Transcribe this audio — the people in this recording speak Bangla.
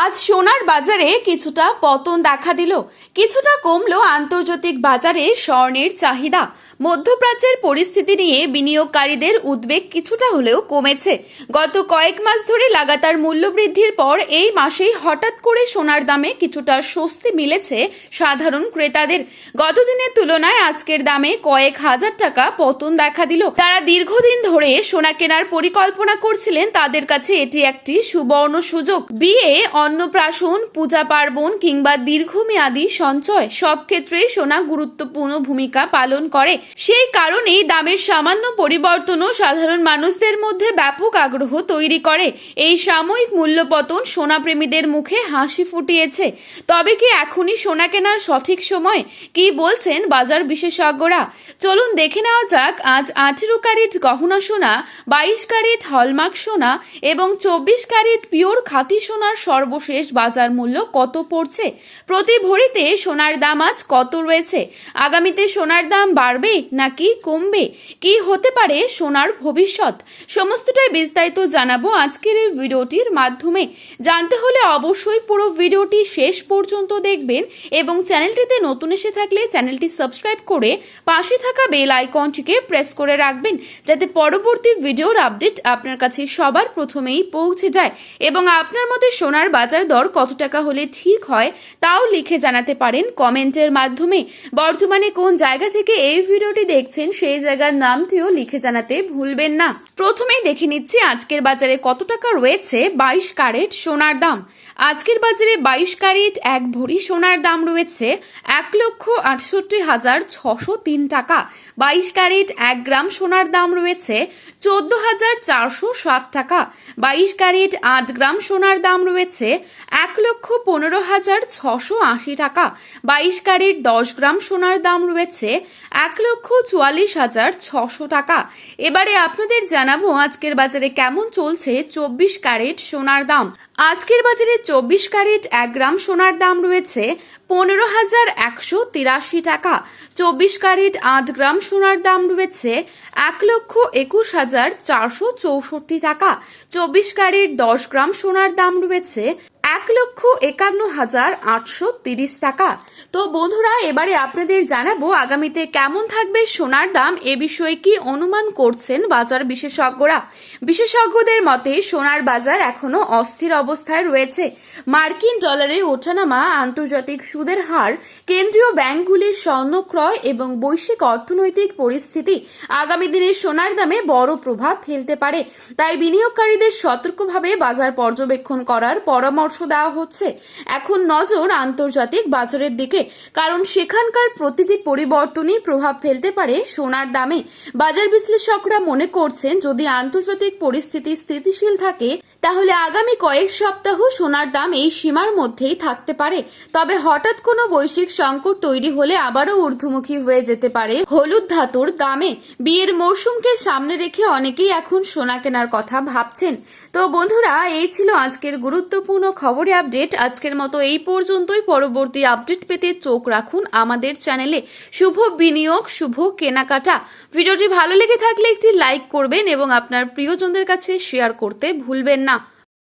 আজ সোনার বাজারে কিছুটা পতন দেখা দিল, কিছুটা কমলো আন্তর্জাতিক বাজারে স্বর্ণের চাহিদা। মধ্যপ্রাচ্যের পরিস্থিতি নিয়ে বিনিয়োগকারীদের উদ্বেগ কিছুটা হলেও কমেছে। গত কয়েক মাস ধরে লাগাতার মূল্যবৃদ্ধির পর এই মাসেই হঠাৎ করে সোনার দামে কিছুটা স্বস্তি মিলেছে সাধারণ ক্রেতাদের। গত দিনের তুলনায় আজকের দামে কয়েক হাজার টাকা পতন দেখা দিল। তারা দীর্ঘদিন ধরে সোনা কেনার পরিকল্পনা করছিলেন, তাদের কাছে এটি একটি সুবর্ণ সুযোগ। বিয়ে, অন্নপ্রাশন, পূজা পার্বণ কিংবা দীর্ঘমেয়াদী সঞ্চয় সব ক্ষেত্রেই সোনা গুরুত্বপূর্ণ ভূমিকা পালন করে। সেই কারণেই দামের সামান্য পরিবর্তনও সাধারণ মানুষদের মধ্যে ব্যাপক আগ্রহ তৈরি করে। এই সাময়িক মূল্যপতন সোনাপ্রেমীদের মুখে হাসি ফুটিয়েছে। তবে কি এখনই সোনা কেনার সঠিক সময়? কি বলছেন বাজার বিশেষজ্ঞরা? চলুন দেখে নেওয়া যাক আজ 18 ক্যারেট গহনা সোনা, 22 ক্যারেট হলমার্ক সোনা এবং 24 ক্যারেট পিওর খাঁটি সোনার সর্বশেষ বাজার মূল্য কত পড়ছে। প্রতি ভরিতে সোনার দাম আজ কত রয়েছে? আগামীতে সোনার দাম বাড়বে নাকি কমবে? কি হতে পারে সোনার ভবিষ্যৎ? সমস্তটাই বিস্তারিত জানাবো আজকের এই ভিডিওটির মাধ্যমে। জানতে হলে অবশ্যই পুরো ভিডিওটি শেষ পর্যন্ত দেখবেন এবং চ্যানেলটিতে নতুন এসে থাকলে চ্যানেলটি সাবস্ক্রাইব করে পাশে থাকা বেল আইকনটিকে প্রেস করে রাখবেন, যাতে পরবর্তী ভিডিওর আপডেট আপনার কাছে সবার প্রথমেই পৌঁছে যায়। এবং আপনার মতে সোনার বাজার দর কত টাকা হলে ঠিক হয় তাও লিখে জানাতে পারেন কমেন্টের মাধ্যমে। বর্তমানে কোন জায়গা থেকে এই ভিডিওটি দেখছেন সেই জায়গার নামটিও লিখে জানাতে ভুলবেন না। প্রথমেই দেখে নিচ্ছি আজকের বাজারে কত টাকা রয়েছে 22 ক্যারেট সোনার দাম। আজকের বাজারে 22 ক্যারেট এক ভরি সোনার দাম রয়েছে 1,68,603 টাকা। 22 ক্যারেট 1 গ্রাম সোনার দাম রয়েছে 14,460 টাকা। 22 ক্যারেট 8 গ্রাম সোনার দাম রয়েছে 1,15,680 টাকা। 22 ক্যারেট 10 গ্রাম সোনার দাম রয়েছে 1,44,600 টাকা। এবারে আপনাদের জানাবো আজকের বাজারে কেমন চলছে 24 ক্যারেট সোনার দাম। আজকের বাজারে 24 ক্যারেট 1 গ্রাম সোনার দাম রয়েছে 15,183 টাকা। 24 ক্যারেট 8 গ্রাম সোনার দাম রয়েছে 1,21,464 টাকা। 24 ক্যারেট 10 গ্রাম সোনার দাম রয়েছে 1,51,830 টাকা। তো বন্ধুরা, এবারে আপনাদের জানাবো আগামীতে কেমন থাকবে সোনার দাম। এ বিষয়ে কি অনুমান করছেন বাজার বিশেষজ্ঞরা? বিশেষজ্ঞদের মতে সোনার বাজার এখনো অস্থির অবস্থায় রয়েছে। মার্কিন ডলারের ওঠানামা, আন্তর্জাতিক সুদের হার, কেন্দ্রীয় ব্যাংকগুলির স্বর্ণ ক্রয় এবং বৈশ্বিক অর্থনৈতিক পরিস্থিতি আগামী দিনে সোনার দামে বড় প্রভাব ফেলতে পারে। তাই বিনিয়োগকারীদের সতর্কভাবে বাজার পর্যবেক্ষণ করার পরামর্শ দেওয়া হচ্ছে। এখন নজর আন্তর্জাতিক বাজারের দিকে, কারণ সেখানকার প্রতিটি পরিবর্তনই প্রভাব ফেলতে পারে সোনার দামে। বাজার বিশ্লেষকরা মনে করছেন যদি আন্তর্জাতিক পরিস্থিতি স্থিতিশীল থাকে তাহলে আগামী কয়েক সপ্তাহ সোনার দাম এই সীমার মধ্যেই থাকতে পারে। তবে হঠাৎ কোনো বৈশ্বিক সংকট তৈরি হলে আবারও ঊর্ধ্বমুখী হয়ে যেতে পারে হলুদ ধাতুর দামে। বিয়ের মরশুমকে সামনে রেখে অনেকেই এখন সোনা কেনার কথা ভাবছেন। তো বন্ধুরা, এই ছিল আজকের গুরুত্বপূর্ণ খবরে আপডেট। আজকের মতো এই পর্যন্তই। পরবর্তী আপডেট পেতে চোখ রাখুন আমাদের চ্যানেলে। শুভ বিনিয়োগ, শুভ কেনাকাটা। ভিডিওটি ভালো লেগে থাকলে একটি লাইক করবেন এবং আপনার প্রিয়জনদের কাছে শেয়ার করতে ভুলবেন না।